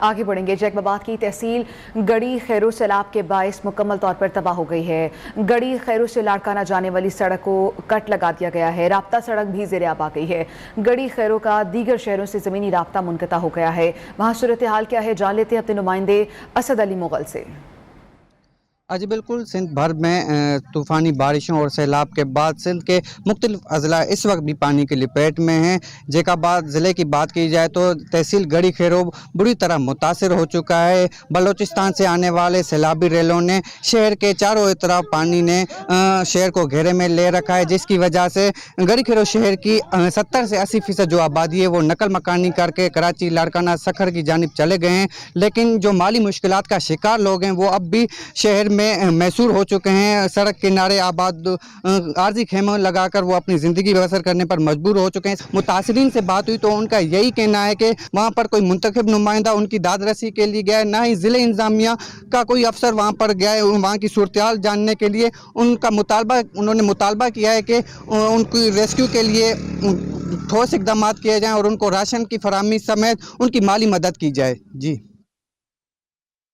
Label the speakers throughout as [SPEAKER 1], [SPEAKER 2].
[SPEAKER 1] आगे बढ़ेंगे। जैकबाबाद की तहसील गड़ी खैरो सैलाब के बायस मुकम्मल तौर पर तबाह हो गई है। गड़ी खैरो से लाड़काना जाने वाली सड़क को कट लगा दिया गया है। राब्ता सड़क भी ज़ेरे आब आ गई है। गड़ी खैरो का दीगर शहरों से ज़मीनी राब्ता मुनक़ता हो गया है। वहाँ सूरत हाल क्या है, जान लेते हैं अपने नुमाइंदे असद अली मुगल से।
[SPEAKER 2] जी बिल्कुल, सिंध भर में तूफ़ानी बारिशों और सैलाब के बाद सिंध के मुख्तलिफ अज़ला इस वक्त भी पानी की लपेट में हैं। जैकाबाद ज़िले की बात की जाए तो तहसील गड़ी खैरो बुरी तरह मुतासिर हो चुका है। बलोचिस्तान से आने वाले सैलाबी रेलों ने शहर के चारों तरफ पानी ने शहर को घेरे में ले रखा है, जिसकी वजह से गड़ी खैरो शहर की 70 से 80% जो आबादी है वो नकल मकानी करके कराची, लाड़काना, सखर की जानिब चले गए हैं। लेकिन जो माली मुश्किलात का शिकार लोग हैं वो अब भी शहर में मैसूर हो चुके हैं। सड़क किनारे आबाद आर्जी खेमे लगाकर वो अपनी ज़िंदगी बसर करने पर मजबूर हो चुके हैं। मुतासिरीन से बात हुई तो उनका यही कहना है कि वहाँ पर कोई मुंतखब नुमाइंदा उनकी दाद रसी के लिए गया है, ना ही ज़िले इंतज़ामिया का कोई अफसर वहाँ पर गया है वहाँ की सूरत हाल जानने के लिए। उन्होंने मुतालबा किया है कि उनकी रेस्क्यू के लिए ठोस इकदाम किए जाएँ और उनको राशन की फराहमी समेत उनकी माली मदद की जाए। जी,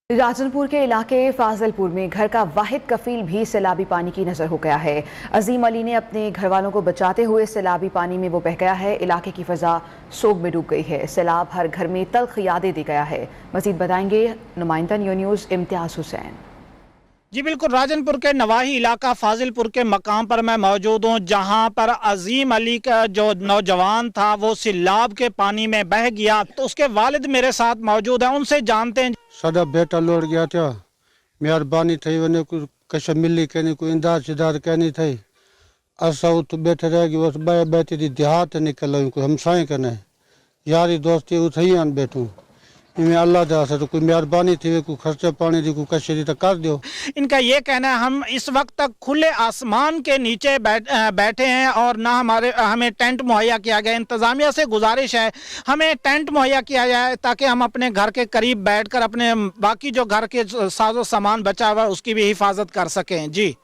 [SPEAKER 1] राजनपुर के इलाके फाजलपुर में घर का वाहिद कफील भी सैलाबी पानी की नजर हो गया है। अजीम अली ने अपने घर वालों को बचाते हुए सैलाबी पानी में वो बह गया है। इलाके की फजा सोग में डूब गई है। सैलाब हर घर में तल्ख यादें दे गया है। मजीद बताएंगे नुमाइंदा न्यूज़ इम्तियाज हुसैन।
[SPEAKER 3] जी बिल्कुल, राजनपुर के नवाही इलाका फाजिलपुर के मकाम पर मैं मौजूद हूँ, जहाँ पर अजीम अली का जो नौजवान था वो सैलाब के पानी में बह गया। तो उसके वालिद मेरे साथ मौजूद हैं, उनसे जानते हैं।
[SPEAKER 4] साडा बेटा लौट गया था, मेहरबानी थी वने कुछ कश मिली कहनी कोई इमदाद शिदाद कहनी थी। असा उत बैठे रह गए, बस बैठी थी देहात निकल कोई हमसाए कने यारी दोस्ती उथई आन बैठूँ इनमें अल्लाह दास तो कोई मेहरबानी थी, कोई खर्चा पानी थी, कोई कशरी तक कर दो।
[SPEAKER 3] इनका ये कहना है हम इस वक्त तक खुले आसमान के नीचे बैठे हैं और ना हमें टेंट मुहैया किया गया। इंतज़ामिया से गुजारिश है हमें टेंट मुहैया किया जाए ताकि हम अपने घर के करीब बैठकर अपने बाकी जो घर के साजो सामान बचा हुआ उसकी भी हिफाजत कर सकें। जी,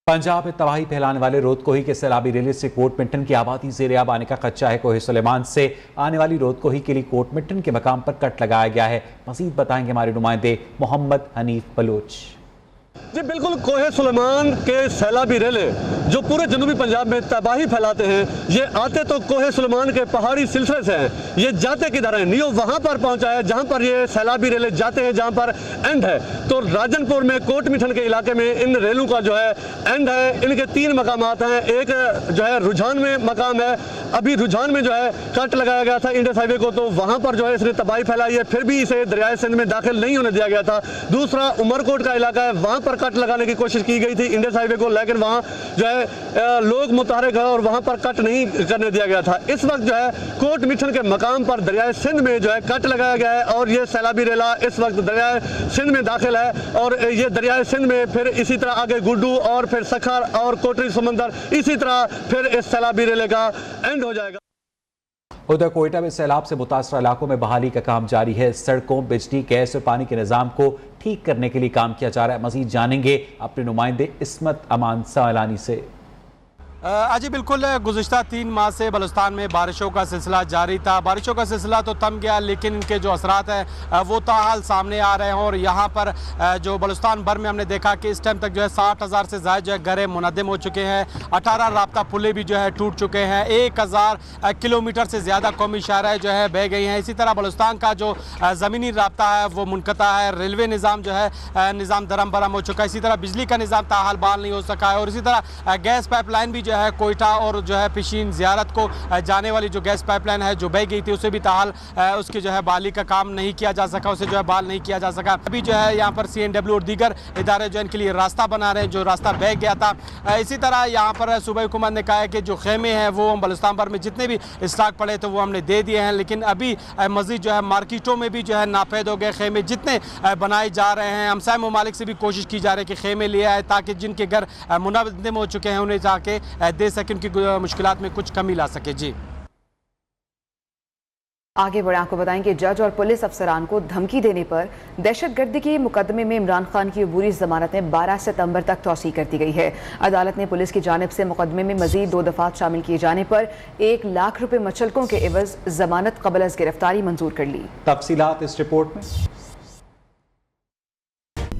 [SPEAKER 5] पंजाब में तबाही फैलाने वाले रोदकोही के सैलाबी रेले से कोटमिल्टन की आबादी ज़ेरे आब आने का खदशा है। कोहे सुलेमान से आने वाली रोदकोही के लिए कोटमिल्टन के मकाम पर कट लगाया गया है। मज़ीद बताएंगे हमारे नुमाइंदे मोहम्मद हनीफ बलोच।
[SPEAKER 6] जी बिल्कुल, कोहे सुलेमान के सैलाबी रेले जो पूरे जनूबी पंजाब में तबाही फैलाते हैं, ये आते तो कोहे सुलेमान के पहाड़ी सिलसिले से हैं, ये जाते किधर हैं? नियो वहाँ पर पहुँचा है जहाँ पर ये सैलाबी रेले जाते हैं, जहाँ पर एंड है। तो राजनपुर में कोटमिठन के इलाके में इन रेलों का जो है एंड है। इनके 3 मकामात हैं। एक जो है रुझान में मकाम है, अभी रुझान में जो है कट लगाया गया था इंडस हाईवे को, तो वहाँ पर जो है इसने तबाही फैलाई है, फिर भी इसे दरियाए सिंध में दाखिल नहीं होने दिया गया था। दूसरा उमरकोट का इलाका है, वहाँ पर कट लगाने की कोशिश की गई थी इंडस हाईवे को, लेकिन वहाँ जो है लोग मुतहरिक है और वहाँ पर कट नहीं करने दिया गया था। इस वक्त जो है कोटमिठन के मकाम पर दरियाए सिंध में जो है कट लगाया गया है और ये सैलाबी रेला इस वक्त दरियाए सिंध में दाखिल है और ये दरियाए सिंध में फिर इसी तरह आगे गुड्डू और फिर सखर और कोटरी समंदर, इसी तरह फिर इस सैलाबी रेले का एंड हो जाएगा।
[SPEAKER 5] उधर कोयटा में सैलाब से मुतासर इलाकों में बहाली का काम जारी है। सड़कों, बिजली, गैस और पानी के निज़ाम को ठीक करने के लिए काम किया जा रहा है। मजीद जानेंगे अपने नुमाइंदे इस्मत अमान सालानी से।
[SPEAKER 7] जी बिल्कुल, गुज़िश्ता 3 माह से बलुस्तान में बारिशों का सिलसिला जारी था। बारिशों का सिलसिला तो थम गया, लेकिन इनके जो असरात हैं वो ताहाल सामने आ रहे हैं और यहाँ पर जो बलुस्तान भर में हमने देखा कि इस टाइम तक जो है 60,000 से ज़ायद जो है घरें मुनद्दम हो चुके हैं। 18 राब्ता पुलें भी जो है टूट चुके हैं। 1000 किलोमीटर से ज़्यादा कौमी शाहराएँ जो है बह गई हैं। इसी तरह बलुस्तान का जो ज़मीनी राब्ता है वो मुनक़ता है। रेलवे निज़ाम जो है निज़ाम दरम बरम हो चुका है। इसी तरह बिजली का निज़ाम ताहाल बहाल नहीं हो सका है और इसी तरह गैस पाइपलाइन भी जो है कोयटा और जो है पिशीन ज़ियारत को जाने वाली जो गैस पाइपलाइन है जो बह गई थी, उसे भी ताहाल उसकी जो है बहाली का काम नहीं किया जा सका, उसे जो है बहाल नहीं किया जा सका। अभी जो है यहाँ पर CNW और दीगर इदारे जो इनके लिए रास्ता बना रहे हैं, जो रास्ता बह गया था। इसी तरह यहाँ पर सूबाई हुकूमत ने कहा है कि जो खेमे हैं वो बलुस्तान भर में जितने भी स्टॉक पड़े थे वो हमने दे दिए हैं, लेकिन अभी मज़ीद जो है मार्केटों में भी जो है नाफेद हो गए खेमे जितने बनाए जा रहे हैं। हमसाय ममालिक से भी कोशिश की जा रही है कि खेमे ले आए ताकि जिनके घर मुनहदम हो चुके हैं उन्हें जाके दे सके, उनकी मुश्किलात में कुछ कमी ला सके। जी।
[SPEAKER 1] आगे बढ़े आपको बताएं कि जज और पुलिस अफसरान को धमकी देने पर दहशतगर्दी के मुकदमे में इमरान खान की अबूरी जमानत में 12 सितंबर तक तौसीह कर दी गई है। अदालत ने पुलिस की जानिब से मुकदमे में मजीद 2 दफात शामिल किए जाने पर 1 लाख रुपए मचलकों के एवज जमानत कबल अज गिरफ्तारी मंजूर कर ली।
[SPEAKER 5] तफसीलात इस रिपोर्ट में।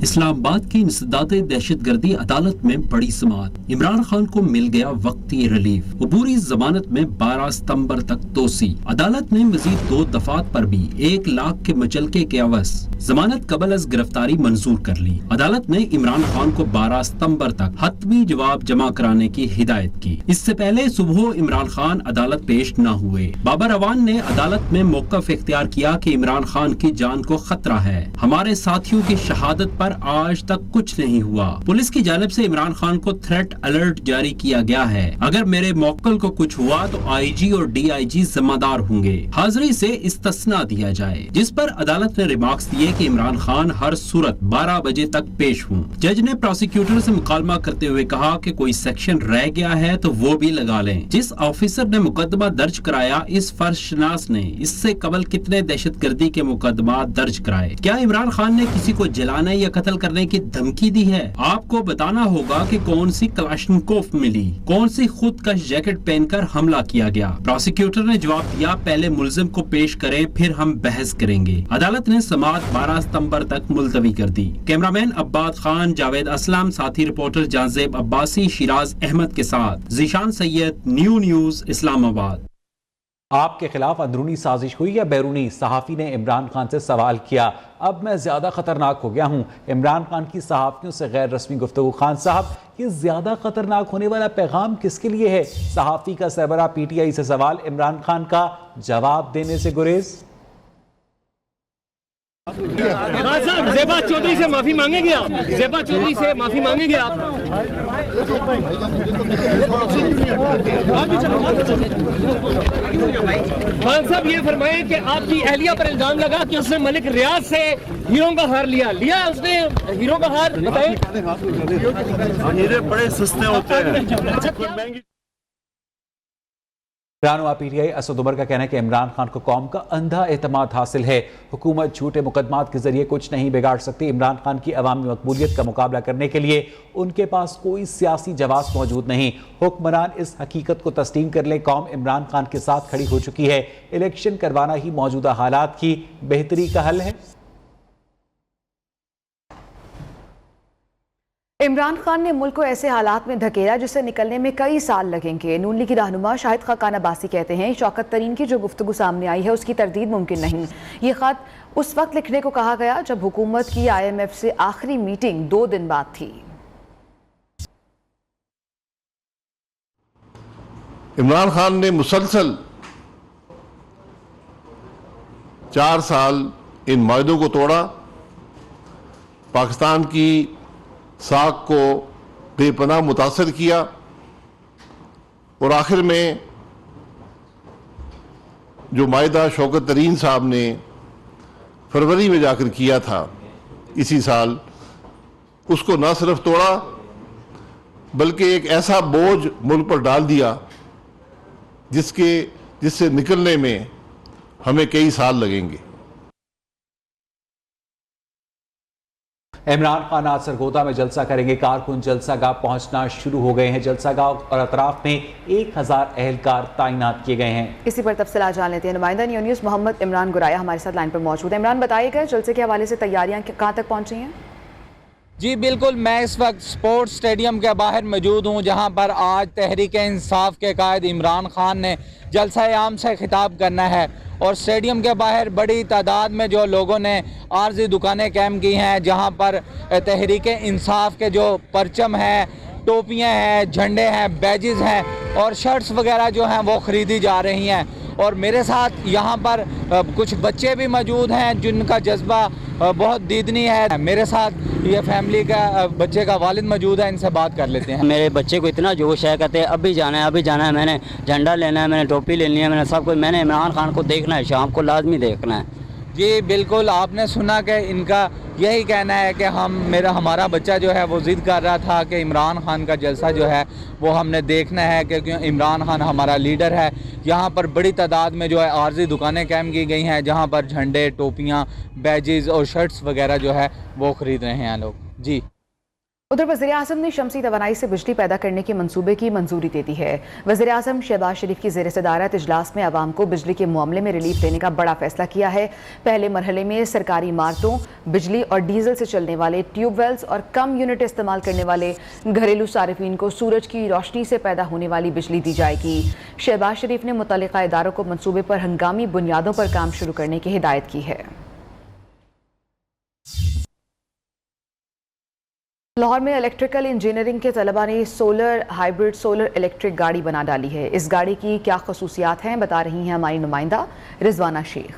[SPEAKER 8] इस्लामाबाद की इंसदाद दहशतगर्दी अदालत में बड़ी समाअत। इमरान खान को मिल गया वक्ती रिलीफ। अबूरी जमानत में 12 सितंबर तक तोसी। अदालत ने मजीद 2 दफात पर भी 1 लाख के मचलके के अवज जमानत कबल अज गिरफ्तारी मंजूर कर ली। अदालत ने इमरान खान को 12 सितंबर तक हतमी जवाब जमा कराने की हिदायत की। इससे पहले सुबह इमरान खान अदालत पेश न हुए। बाबर अवान ने अदालत में मौकफ इख्तियार किया कि इमरान खान की जान को खतरा है। हमारे साथियों की शहादत पर आज तक कुछ नहीं हुआ। पुलिस की जानिब से इमरान खान को थ्रेट अलर्ट जारी किया गया है। अगर मेरे मौक्कल को कुछ हुआ तो आईजी और डीआईजी जिम्मेदार होंगे। हाजिरी से इस्तिस्ना दिया जाए, जिस पर अदालत ने रिमार्क्स दिए कि इमरान खान हर सूरत 12 बजे तक पेश हों। जज ने प्रोसिक्यूटर से मुकालमा करते हुए कहा कि कोई सेक्शन रह गया है तो वो भी लगा लें। जिस ऑफिसर ने मुकदमा दर्ज कराया, इस फर्शनास ने इससे कबल कितने दहशतगर्दी के मुकदमा दर्ज कराए? क्या इमरान खान ने किसी को जलाने या कत्ल करने की धमकी दी है? आपको बताना होगा कि कौन सी कलाशनकोफ मिली, कौन सी खुदकश जैकेट पहनकर हमला किया गया। प्रोसिक्यूटर ने जवाब दिया, पहले मुल्जिम को पेश करें, फिर हम बहस करेंगे। अदालत ने समाअत 12 सितंबर तक मुलतवी कर दी। कैमरामैन अब्बाद खान, जावेद असलम, साथी रिपोर्टर जाजेब अब्बासी, शिराज अहमद के साथ जीशान सैयद, न्यूज़ इस्लामाबाद।
[SPEAKER 5] आपके खिलाफ अंदरूनी साजिश हुई या बैरूनी? सहाफी ने इमरान खान से सवाल किया। अब मैं ज्यादा खतरनाक हो गया हूं। इमरान खान की सहाफियों से गैर रस्मी गुफ्तगू। खान साहब, ये ज्यादा खतरनाक होने वाला पैगाम किसके लिए है? सहाफी का सरबराह पीटीआई से सवाल, इमरान खान का जवाब देने से गुरेज।
[SPEAKER 9] ज़ेबा चौधरी से माफी मांगेंगे आप? ज़ेबा चौधरी से माफी मांगेंगे आप? खान साहब, ये फरमाएं कि आपकी अहलिया पर इल्जाम लगा कि उसने मलिक रियाज से हीरों का हार लिया उसने हीरो का हार? बताएं।
[SPEAKER 6] हीरे बड़े सस्ते होते हैं।
[SPEAKER 5] रहनुमा पीटीआई असद उमर का कहना है कि इमरान खान को कौम का अंधा एतमाद हासिल है। हुकूमत झूठे मुकदमात के जरिए कुछ नहीं बिगाड़ सकती। इमरान खान की अवामी मकबूलियत का मुकाबला करने के लिए उनके पास कोई सियासी जवाब मौजूद नहीं। हुक्मरान इस हकीकत को तस्लीम कर ले, कौम इमरान खान के साथ खड़ी हो चुकी है। इलेक्शन करवाना ही मौजूदा हालात की बेहतरी का हल है।
[SPEAKER 1] इमरान खान ने मुल्क को ऐसे हालात में धकेला जिससे निकलने में कई साल लगेंगे। नून लीग की रहनुमा शाहिद खान अब्बासी कहते हैं, शौकत तरीन की जो गुफ्तगू सामने आई है उसकी तरदीद मुमकिन नहीं। ये खत उस वक्त लिखने को कहा गया जब हुकूमत की IMF से आखिरी मीटिंग 2 दिन बाद थी।
[SPEAKER 10] इमरान खान ने मुसलसल 4 साल इन मायदों को तोड़ा, पाकिस्तान की साख को बेपनाह मुतासर किया और आखिर में जो मायदा शौकत तरीन साहब ने फरवरी में जाकर किया था इसी साल, उसको न सिर्फ तोड़ा बल्कि एक ऐसा बोझ मुल्क पर डाल दिया जिससे निकलने में हमें कई साल लगेंगे।
[SPEAKER 5] इमरान खान आज सरगोदा में जलसा करेंगे। कारकुन जलसा गाह पहुंचना शुरू हो गए हैं। जलसा गाह और अतराफ में 1000 एहलकार तैनात किए गए हैं।
[SPEAKER 1] इसी पर तफसील जान लेते हैं। नुमाइंदा न्यूज़ मोहम्मद इमरान गुराया हमारे साथ लाइन पर मौजूद है। इमरान, बताइएगा जलसे के हवाले से तैयारियां कहां तक पहुंची हैं?
[SPEAKER 11] जी बिल्कुल, मैं इस वक्त स्पोर्ट्स स्टेडियम के बाहर मौजूद हूँ, जहाँ पर आज तहरीक इंसाफ के कायद इमरान खान ने जलसा आम से खिताब करना है। और स्टेडियम के बाहर बड़ी तादाद में जो लोगों ने आर्जी दुकानें कायम की हैं, जहाँ पर तहरीक इंसाफ के जो परचम हैं, टोपियाँ हैं, झंडे हैं, बैजेस हैं और शर्ट्स वगैरह जो हैं वो ख़रीदी जा रही हैं। और मेरे साथ यहाँ पर कुछ बच्चे भी मौजूद हैं जिनका जज्बा बहुत दीदनी है। मेरे साथ ये फैमिली का बच्चे का वालिद मौजूद है, इनसे बात कर लेते हैं।
[SPEAKER 12] मेरे बच्चे को इतना जोश है, कहते हैं अभी जाना है, अभी जाना है, मैंने झंडा लेना है, मैंने टोपी लेनी है, मैंने सब कुछ, मैंने इमरान खान को देखना है, शाम को लाजमी देखना है।
[SPEAKER 11] जी बिल्कुल, आपने सुना कि इनका यही कहना है कि हमारा बच्चा जो है वो ज़िद कर रहा था कि इमरान खान का जलसा जो है वो हमने देखना है, क्योंकि इमरान खान हमारा लीडर है। यहाँ पर बड़ी तादाद में जो है आर्जी दुकानें कायम की गई हैं, जहाँ पर झंडे, टोपियाँ, बैजेस और शर्ट्स वगैरह जो है वो ख़रीद रहे हैं लोग। जी।
[SPEAKER 1] उधर वज़ीर-ए-आज़म ने शमसी तवानाई से बिजली पैदा करने के मंसूबे की मंजूरी दे दी है। वज़ीर-ए-आज़म शहबाज शरीफ की ज़ेर सदारत इजलास में आवाम को बिजली के मामले में रिलीफ देने का बड़ा फैसला किया है। पहले मरहले में सरकारी इमारतों, बिजली और डीजल से चलने वाले ट्यूबवेल्स और कम यूनिट इस्तेमाल करने वाले घरेलू सारिफीन को सूरज की रोशनी से पैदा होने वाली बिजली दी जाएगी। शहबाज शरीफ ने मुतल्लिका इदारों को मंसूबे पर हंगामी बुनियादों पर काम शुरू करने की हिदायत की है। लाहौर में इलेक्ट्रिकल इंजीनियरिंग के तलबा ने सोलर हाइब्रिड सोलर इलेक्ट्रिक गाड़ी बना डाली है। इस गाड़ी की क्या खसूसियात हैं, बता रही हैं हमारी नुमाइंदा रिजवाना शेख।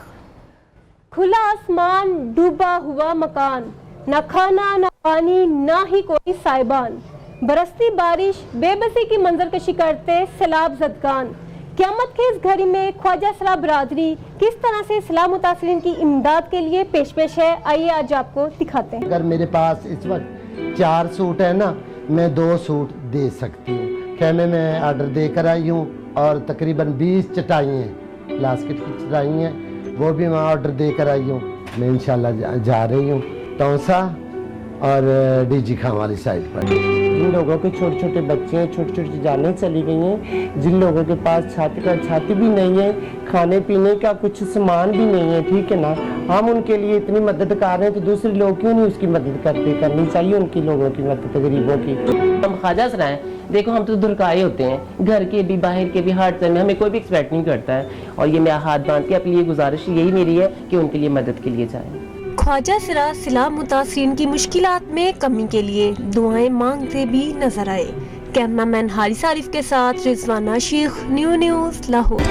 [SPEAKER 13] खुला आसमान, डूबा हुआ मकान, न खाना न पानी, ना ही कोई साइबान, बरसती बारिश, बेबसी की मंजरकशी करते सैलाब जदगान। क़यामत के इस घड़ी में ख्वाजा सलाह बरादरी किस तरह से सलाह मुतासिरीन की इमदाद के लिए पेश है, आइए आज आपको दिखाते हैं।
[SPEAKER 14] अगर मेरे पास इस वक्त 4 सूट है ना, मैं 2 सूट दे सकती हूँ। खेमे में ऑर्डर देकर आई हूँ और तकरीबन 20 चटाई हैं, प्लास्टिक की चटाई हैं, वो भी मैं ऑर्डर देकर आई हूँ। मैं इंशाल्लाह जा रही हूँ तौसा और डीजी खां वाली साइड पर। जिन लोगों के छोटे छोटे बच्चे हैं, छोटी छोटी जानें चली गई हैं, जिन लोगों के पास छाती भी नहीं है, खाने पीने का कुछ सामान भी नहीं है, ठीक है ना, हम उनके लिए इतनी मदद कर रहे हैं तो दूसरे लोग क्यों नहीं उसकी मदद करनी चाहिए उनकी, लोगों की मदद, गरीबों की।
[SPEAKER 15] हम ख्वाजा सराय हैं, देखो हम तो दुर्गाए होते हैं, घर के भी बाहर के भी, हर टाइम हमें कोई भी एक्सपेक्ट नहीं करता है, और ये मैं हाथ बांध के अपनी ये गुजारिश यही मेरी है कि उनके लिए मदद के लिए जाएं।
[SPEAKER 13] ख्वाजा सरा सलाह मुतासिरीन की मुश्किलात में कमी के लिए दुआएं मांगते भी नजर आए। कैमरामैन हारिस आरिफ के साथ रिजवाना शेख, न्यू न्यूज़ लाहौर।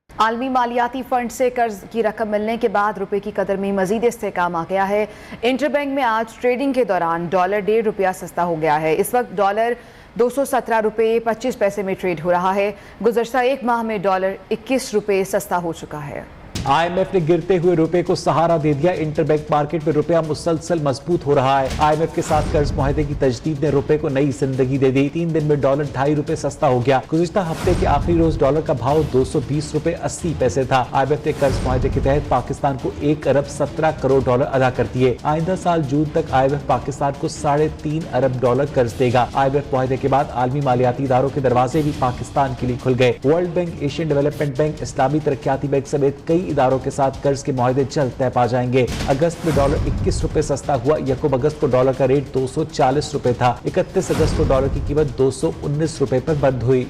[SPEAKER 1] आलमी मालियाती फंड से कर्ज की रकम मिलने के बाद रुपए की कदर में मजीद इस्तेहकाम आ गया है। इंटरबैंक में आज ट्रेडिंग के दौरान डॉलर 1.5 रुपया सस्ता हो गया है। इस वक्त डॉलर 217 रुपये 25 पैसे में ट्रेड हो रहा है। गुज़श्ता एक माह में डॉलर 21 रुपये सस्ता हो चुका है।
[SPEAKER 5] IMF ने गिरते हुए रुपए को सहारा दे दिया। इंटरबैंक मार्केट में रुपया मुसलसल मजबूत हो रहा है। IMF के साथ कर्ज मुआहदे की तजदीद ने रुपए को नई जिंदगी दे दी। 3 दिन में डॉलर 2.5 रुपए सस्ता हो गया। गुज़िश्ता हफ्ते के आखिरी रोज डॉलर का भाव 220 रुपए 80 पैसे था। IMF ने कर्ज मुआहदे के तहत पाकिस्तान को 1 अरब 17 करोड़ डॉलर अदा कर दिए। आइंदा साल जून तक IMF पाकिस्तान को 3.5 अरब डॉलर कर्ज देगा। IMF मुआहदे के बाद आलमी मालियाती इदारों के दरवाजे भी पाकिस्तान के लिए खुल गए। World Bank, Asian development bank, इस्लामी तरक्याती बैंक समेत कई इदारों के साथ कर्ज के मुआहदे जल्द तय पा जाएंगे। अगस्त में डॉलर 21 रुपए सस्ता हुआ। 1 अगस्त को डॉलर का रेट 240 रुपए था। 31 अगस्त को डॉलर की कीमत 219 रुपए पर बंद हुई।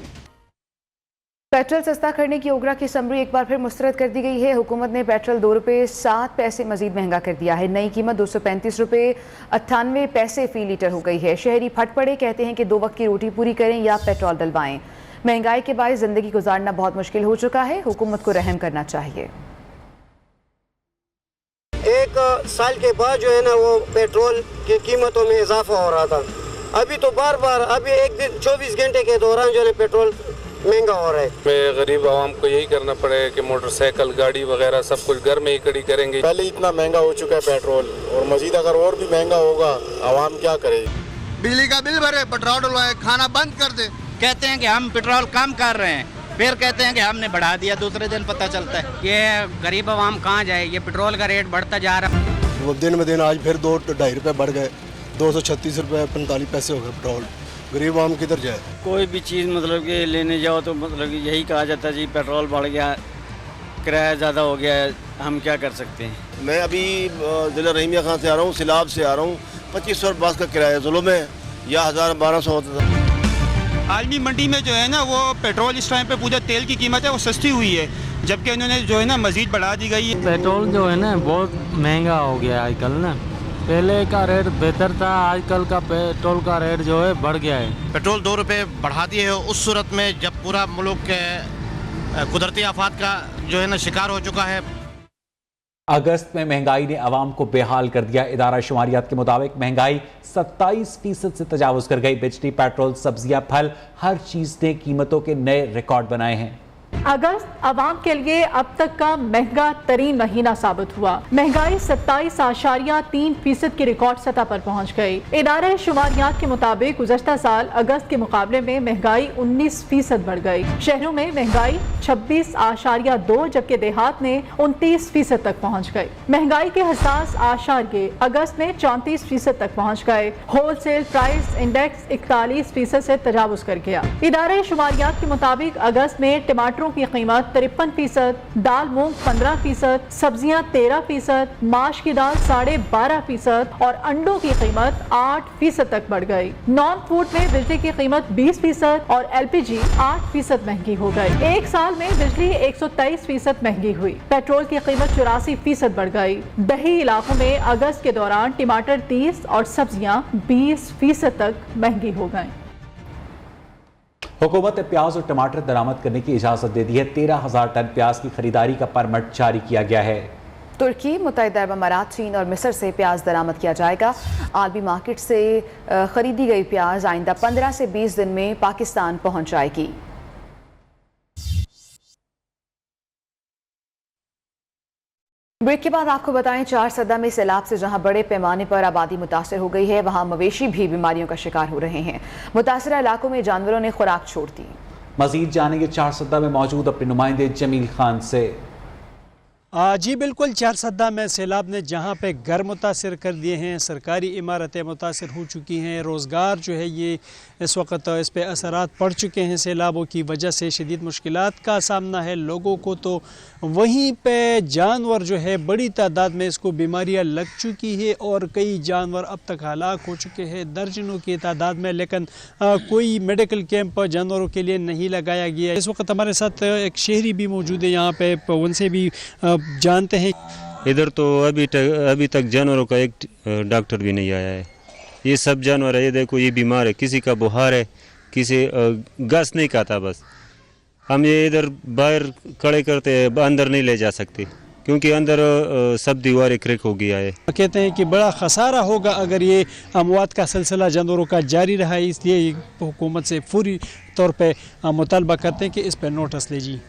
[SPEAKER 1] पेट्रोल सस्ता करने की ओगरा की समरी एक बार फिर मुस्तरद कर दी गई है। हुकूमत ने पेट्रोल 2 रुपये 7 पैसे मजीद महंगा कर दिया है। नई कीमत 235 रुपये 98 पैसे फी लीटर हो गई है। शहरी फट पड़े, कहते हैं कि 2 वक्त की रोटी पूरी करें या पेट्रोल डलवाएं। महंगाई के बायस जिंदगी गुजारना बहुत मुश्किल हो चुका है। हुकूमत को रहम करना चाहिए।
[SPEAKER 16] 1 साल के बाद जो है ना वो पेट्रोल की कीमतों में इजाफा हो रहा था। अभी तो बार बार अभी एक दिन 24 घंटे के दौरान जो है पेट्रोल महंगा हो रहा है। मैं गरीब आवाम को यही करना पड़ेगा कि मोटरसाइकिल, गाड़ी वगैरह सब कुछ घर में ही खड़ी करेंगे।
[SPEAKER 17] पहले इतना महंगा हो चुका है पेट्रोल, और मजीद अगर और भी महंगा होगा आवाम क्या करेगी।
[SPEAKER 18] बिजली का बिल भरे, पेट्रोल डलवाए, खाना बंद कर दे। कहते हैं कि हम पेट्रोल कम कर रहे हैं, फिर कहते हैं कि हमने बढ़ा दिया, दूसरे दिन पता चलता है ये गरीब आवाम कहाँ जाए। ये पेट्रोल का रेट बढ़ता जा रहा है।
[SPEAKER 17] वो दिन में दिन आज फिर 2-2.5 रुपये बढ़ गए, 236 रुपये 45 पैसे हो गए पेट्रोल। गरीब आवाम किधर जाए।
[SPEAKER 19] कोई भी चीज़ मतलब कि लेने जाओ तो मतलब कि यही कहा जाता है जी पेट्रोल बढ़ गया, किराया ज़्यादा हो गया है, हम क्या कर सकते हैं।
[SPEAKER 17] मैं अभी ज़िला रहीमिया खां से आ रहा हूँ, सिलाब से आ रहा हूँ। 2500 बस का किराया जुल्म है, या 1000-1200 होता था।
[SPEAKER 20] आलमी मंडी में जो है ना वो पेट्रोल इस टाइम पे पूजा तेल की कीमत है वो सस्ती हुई है, जबकि इन्होंने जो है ना मजीद बढ़ा दी गई है।
[SPEAKER 21] पेट्रोल जो है ना बहुत महंगा हो गया है आजकल ना, पहले का रेट बेहतर था, आजकल का पेट्रोल का रेट जो है बढ़ गया है।
[SPEAKER 18] पेट्रोल 2 रुपये बढ़ा दिए है उस सूरत में जब पूरा मुल्क कुदरती आफात का जो है ना शिकार हो चुका है।
[SPEAKER 5] अगस्त में महंगाई ने आवाम को बेहाल कर दिया। इदारा शुमारियात के मुताबिक महंगाई 27% से तजावुज कर गई। बिजली, पेट्रोल, सब्जियां, फल, हर चीज ने कीमतों के नए रिकॉर्ड बनाए हैं।
[SPEAKER 2] अगस्त आवाम के लिए अब तक का महंगा तरीन महीना साबित हुआ। महंगाई 27.3% की रिकॉर्ड सतह पर पहुंच गई। इदारे शुमारियात के मुताबिक गुज़श्ता साल अगस्त के मुकाबले में महंगाई 19% बढ़ गई। शहरों में महंगाई 26.2 जबकि देहात में 29% तक पहुंच गई। महंगाई के हसास आशार्य अगस्त में 34% तक पहुंच गए। होलसेल प्राइस इंडेक्स 41% से तजावुज कर गया। इदारे शुमारियात के मुताबिक अगस्त में टमाटरों की कीमत 53%, दाल मूंग 15%, सब्जियां 13%, माश की दाल 12.5% और अंडों की कीमत 8% तक बढ़ गई। नॉन फूड में बिजली की कीमत 20% और LPG 8% महंगी हो गई। एक साल में बिजली 123% महंगी हुई। पेट्रोल की कीमत 84% बढ़ गई। दही इलाकों में अगस्त के दौरान टमाटर 30 और सब्जियां 20% तक महंगी हो गई।
[SPEAKER 5] हुकूमत ने प्याज और टमाटर दरामद करने की इजाज़त दे दी है। 13,000 टन प्याज की खरीदारी का परमिट जारी किया गया है।
[SPEAKER 1] तुर्की, मुत्तहिदा अरब अमारात, चीन और मिस्र से प्याज दरामद किया जाएगा। आलमी मार्केट से खरीदी गई प्याज आइंदा 15 से 20 दिन में पाकिस्तान पहुंच जाएगी। ब्रेक के बाद आपको बताएं, 4 सदा में सैलाब से जहां बड़े पैमाने पर आबादी मुतासर हो गई है, वहां मवेशी भी बीमारियों का शिकार हो रहे हैं। मुतासरा इलाकों में जानवरों ने खुराक छोड़ दी।
[SPEAKER 5] मजीद जानेंगे 4 सदा में मौजूद अपने नुमाइंदे जमील खान से।
[SPEAKER 22] जी बिल्कुल, 4 सदा में सैलाब ने जहाँ पे घर मुतासर कर दिए हैं, सरकारी इमारतें मुतासर हो चुकी हैं, रोज़गार जो है ये इस वक्त इस पे असरात पड़ चुके हैं। सैलाबों की वजह से शदीद मुश्किलात का सामना है लोगों को। तो वहीं पे जानवर जो है बड़ी तादाद में इसको बीमारियां लग चुकी है और कई जानवर अब तक हलाक हो चुके हैं दर्जनों की तादाद में। लेकिन कोई मेडिकल कैंप जानवरों के लिए नहीं लगाया गया। इस वक्त हमारे साथ एक शहरी भी मौजूद है यहाँ पे, उनसे भी जानते हैं।
[SPEAKER 23] इधर तो अभी तक जानवरों का एक डॉक्टर भी नहीं आया है। ये सब जानवर है, ये देखो ये बीमार है, किसी का बुखार है, किसी घास नहीं खाता। बस हम ये इधर बाहर खड़े करते हैं, अंदर नहीं ले जा सकते क्योंकि अंदर सब दीवारें क्रैक हो गया है।
[SPEAKER 22] कहते हैं कि बड़ा खसारा होगा अगर ये अमवात का सिलसिला जानवरों का जारी रहा है। इसलिए हुकूमत से फौरी तौर पर मुतालबा करते हैं कि इस पर नोटिस लीजिए।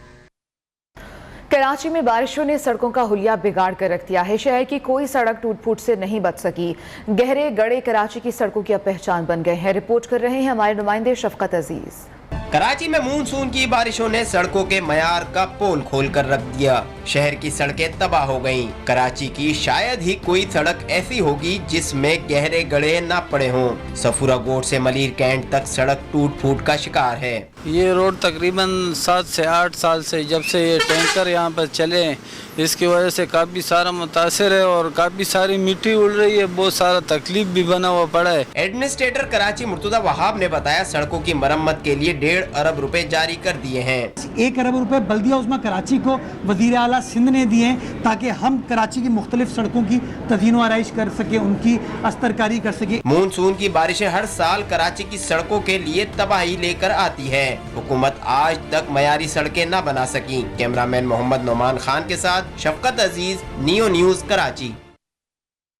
[SPEAKER 1] कराची में बारिशों ने सड़कों का हुलिया बिगाड़ कर रख दिया है। शहर की कोई सड़क टूट फूट से नहीं बच सकी। गहरे गड़े कराची की सड़कों की अब पहचान बन गए हैं। रिपोर्ट कर रहे हैं हमारे नुमाइंदे शफकत अजीज।
[SPEAKER 24] कराची में मानसून की बारिशों ने सड़कों के मयार का पोल खोल कर रख दिया। शहर की सड़कें तबाह हो गयीं। कराची की शायद ही कोई सड़क ऐसी होगी जिसमें गहरे गड्ढे न पड़े हों। सफूरा गोट से मलीर कैंट तक सड़क टूट फूट का शिकार है।
[SPEAKER 21] ये रोड तकरीबन 7 से 8 साल से जब से ये टैंकर यहाँ पर चले, इसकी वजह से काफ़ी सारा मुतासर है और काफ़ी सारी मिट्टी उड़ रही है, बहुत सारा तकलीफ भी बना हुआ पड़ा है।
[SPEAKER 24] एडमिनिस्ट्रेटर कराची मुर्तुजा वहाब ने बताया सड़कों की मरम्मत के लिए 1.5 अरब रुपए जारी कर दिए हैं।
[SPEAKER 25] 1 अरब रुपए बल्दिया उस्मा कराची को वजीर आला सिंध ने दिए ताकि हम कराची की मुख्तलिफ सड़कों की तज़ीन व आराइश कर सके, उनकी अस्तरकारी कर सके।
[SPEAKER 24] मानसून की बारिशें हर साल कराची की सड़कों के लिए तबाही लेकर आती है। हुकूमत आज तक मयारी सड़कें न बना सकी। कैमरामैन मोहम्मद नौमान खान के साथ शफकत अजीज, नियो न्यूज कराची।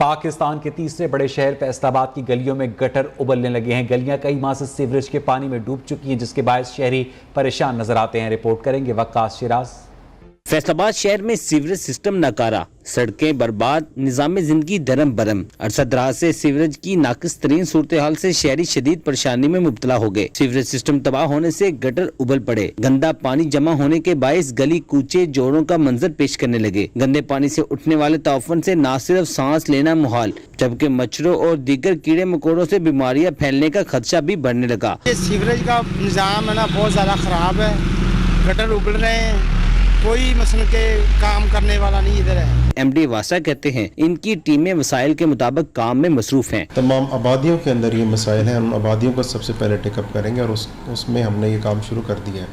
[SPEAKER 5] पाकिस्तान के तीसरे बड़े शहर फैसलाबाद की गलियों में गटर उबलने लगे हैं। गलियां कई माह से सीवरेज के पानी में डूब चुकी हैं, जिसके बायस शहरी परेशान नजर आते हैं। रिपोर्ट करेंगे वक्कास शिराज।
[SPEAKER 26] फैसलाबाद शहर में सीवरेज सिस्टम नाकारा, सड़कें बर्बाद, निज़ाम जिंदगी दरम बरम। अरसा दराज से सीवरेज की नाकिस तरीन सूरत हाल से शहरी शदीद परेशानी में मुब्तला हो गए। सीवरेज सिस्टम तबाह होने से गटर उबल पड़े। गंदा पानी जमा होने के बायस गली कूचे जोड़ों का मंजर पेश करने लगे। गंदे पानी से उठने वाले ताउफन से न सिर्फ सांस लेना मुहाल, जबकि मच्छरों और दीगर कीड़े मकोड़ों से बीमारियां फैलने का खदशा भी बढ़ने लगा।
[SPEAKER 27] सीवरेज का निज़ाम है ना बहुत ज्यादा खराब है, गटर उबल रहे हैं, कोई मसले के काम करने वाला नहीं इधर है।
[SPEAKER 26] MD वासा कहते हैं इनकी टीमें वसाइल के मुताबिक काम में मसरूफ हैं।
[SPEAKER 28] तमाम आबादियों के अंदर ये मसाइल हैं, हम आबादियों को सबसे पहले टेकअप करेंगे और उसमें हमने ये काम शुरू कर दिया है।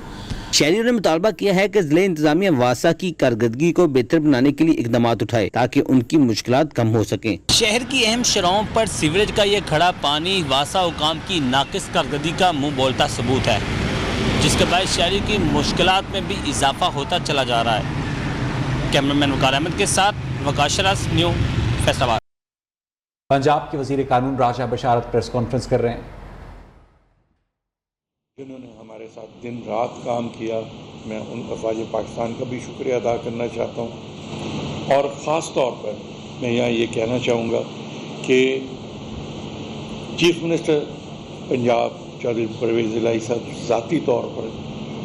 [SPEAKER 26] शहरियों ने मुतालबा किया है कि जिले इंतजामिया वासा की कारकर्दगी को बेहतर बनाने के लिए इकदाम उठाए ताकि उनकी मुश्किलात कम हो सकें।
[SPEAKER 29] शहर की अहम शराहों पर सीवरेज का ये खड़ा पानी वासा हुकाम की नाकिस कारकर्दगी का मुँह बोलता सबूत है, जिसके बाद शहरी की मुश्किलात में भी इजाफा होता चला जा रहा है। कैमरामैन वकार अहमद के साथ वकास शिराज, न्यू फैसलाबाद।
[SPEAKER 5] पंजाब के वजीर कानून राजा बशारत प्रेस कॉन्फ्रेंस कर रहे हैं।
[SPEAKER 3] जिन्होंने हमारे साथ दिन रात काम किया, मैं उन अफवाज पाकिस्तान का भी शुक्रिया अदा करना चाहता हूँ। और ख़ास तौर पर मैं यहाँ ये कहना चाहूँगा कि चीफ मिनिस्टर पंजाब चौधरी परवेज़ इलाही साहब ज़ाती तौर पर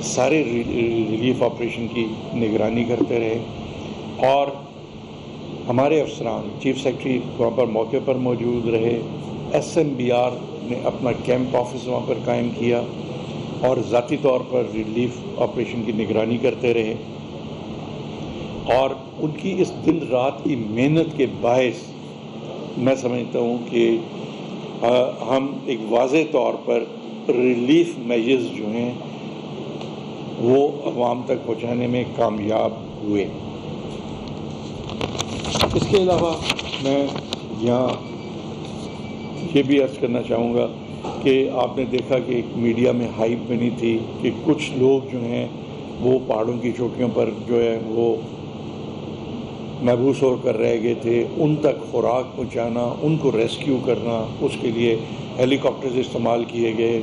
[SPEAKER 3] सारे रिलीफ ऑपरेशन की निगरानी करते रहे और हमारे अफसरान चीफ सेक्रेटरी वहाँ पर मौके पर मौजूद रहे। SMBR ने अपना कैंप ऑफिस वहाँ पर कायम किया और ज़ाती तौर पर रिलीफ ऑपरेशन की निगरानी करते रहे और उनकी इस दिन रात की मेहनत के बायस मैं समझता हूँ कि हम एक वाज़े तौर पर रिलीफ मेजर्स जो हैं वो अवाम तक पहुँचाने में कामयाब हुए। इसके अलावा मैं यहाँ ये भी अर्ज़ करना चाहूँगा कि आपने देखा कि एक मीडिया में हाइप बनी थी कि कुछ लोग जो हैं वो पहाड़ों की चोटियों पर जो है वो महबूस होकर रह गए थे, उन तक खुराक पहुंचाना, उनको रेस्क्यू करना, उसके लिए हेलीकॉप्टर्स इस्तेमाल किए गए।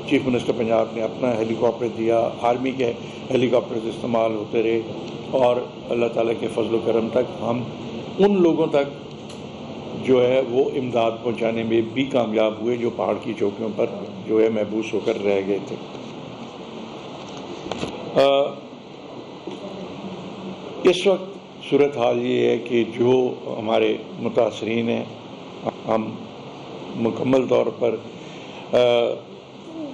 [SPEAKER 3] चीफ मिनिस्टर पंजाब ने अपना हेलीकॉप्टर दिया, आर्मी के हेलीकॉप्टर्स इस्तेमाल होते रहे और अल्लाह ताला के फजल करम तक हम उन लोगों तक जो है वो इमदाद पहुंचाने में भी कामयाब हुए जो पहाड़ की चौकियों पर जो है महबूस होकर रह गए थे। इस वक्त सूरत हाल ये है कि जो हमारे मुतासरीन हैं हम मुकम्मल तौर पर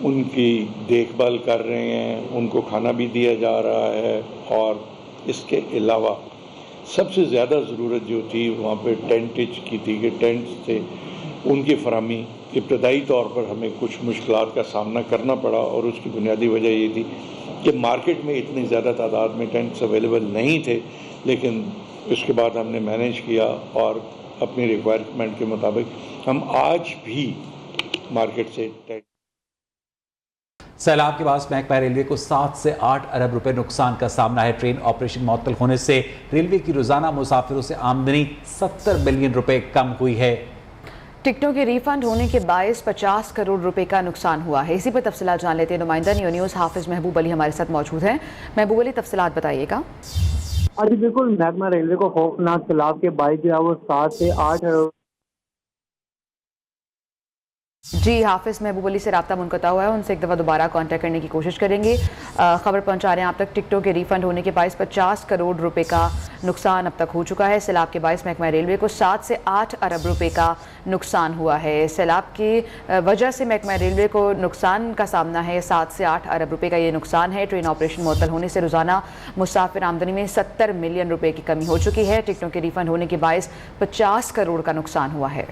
[SPEAKER 3] उनकी देखभाल कर रहे हैं, उनको खाना भी दिया जा रहा है और इसके अलावा सबसे ज़्यादा ज़रूरत जो थी वहाँ पे टेंटेज की थी कि टेंट्स थे उनकी फराहमी इब्तदाई तौर पर हमें कुछ मुश्किलात का सामना करना पड़ा और उसकी बुनियादी वजह ये थी कि मार्केट में इतनी ज़्यादा तादाद में टेंट्स अवेलेबल नहीं थे, लेकिन उसके बाद हमने मैनेज किया और अपनी रिक्वायरमेंट के मुताबिक हम आज भी मार्केट से टेंट।
[SPEAKER 5] सैलाब के बाद महकमा रेलवे को 7 से 8 अरब रुपए नुकसान का सामना है। ट्रेन ऑपरेशन मुअत्तल होने से रेलवे की रोजाना मुसाफिरों से आमदनी 70 बिलियन रुपए कम हुई है।
[SPEAKER 1] टिकटों के रिफंड होने के बायस 50 करोड़ रुपए का नुकसान हुआ है। इसी पर तफसीलात जान लेते हैं। नुमाइंदा न्यूज़ हाफिज महबूब अली हमारे साथ मौजूद हैं। महबूब अली, तफसीलात बताइएगा।
[SPEAKER 4] जी बिल्कुल, महकमा रेलवे को खौफनाक सैलाब के बायस जो है वो 7 से 8 अरब।
[SPEAKER 1] जी, हाफिज महबूब अली से रब्ता मुनक़ता हुआ है, उनसे एक दफ़ा दोबारा कांटेक्ट करने की कोशिश करेंगे। खबर पहुंचा रहे हैं आप तक टिकटों के रिफंड होने के बायस 50 करोड़ रुपए का नुकसान अब तक हो चुका है। सैलाब के बायस महकमा रेलवे को 7 से 8 अरब रुपए का नुकसान हुआ है। सैलाब की वजह से महकमा रेलवे को नुकसान का सामना है। 7 से 8 अरब रुपए का ये नुकसान है। ट्रेन ऑपरेशन मुअत्तल होने से रोज़ाना मुसाफिर आमदनी में 70 मिलियन रुपए की कमी हो चुकी है। टिकटों के रिफंड होने के बायस 50 करोड़ का नुकसान हुआ है।